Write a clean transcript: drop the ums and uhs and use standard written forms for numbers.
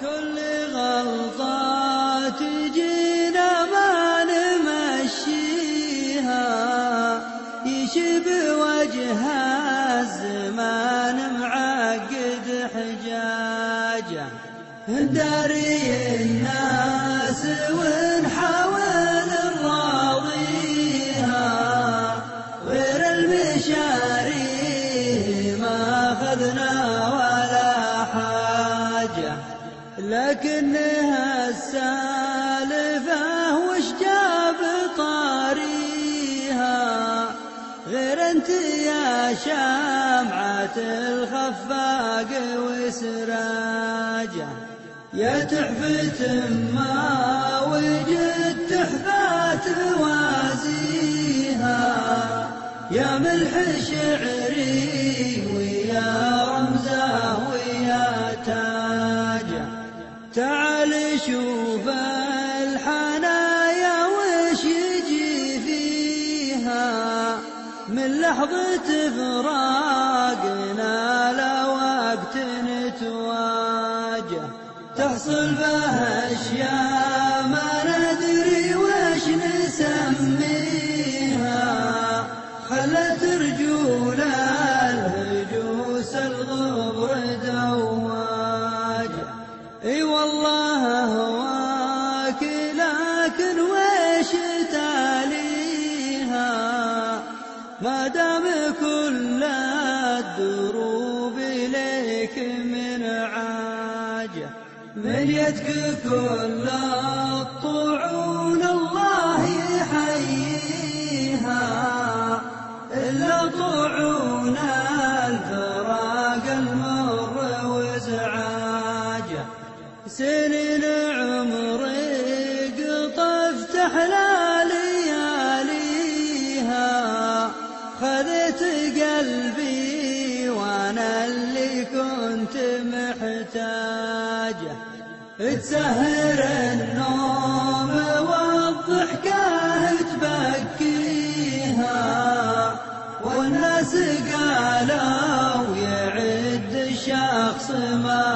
كل غلطة تجينا ما نمشيها، يشب وجه الزمان معقد حجاجه، نداري الناس ونحاول نراضيها، غير المشاري ما أخذنا ولا حاجة، لكنها السالفة وش جاب طاريها، غير انت يا شمعة الخفاق وسراجه، يا تحفة ما وجد تحفة توازيها، يا ملح شعري ويا رمزه ويا تاجه، تعال شوف الحنايا وش يجي فيها، من لحظة فراقنا لوقت نتواجه، تحصل بها أشياء ما ندري وش نسميها، خلت رجول الهجوس الغبر دواجه، اي والله هواك لكن وش تاليها، ما دام كل الدروب إليك من عاجه، من يدك كل الطعون الله يحييها، إلا طعون الفراق المر وازعاجه، سنين عمري قطفت أحلى لياليها، خذت قلبي وانا اللي كنت محتاجه، تسهر النوم والضحكة تبكيها، والناس قالوا يعد الشخص ما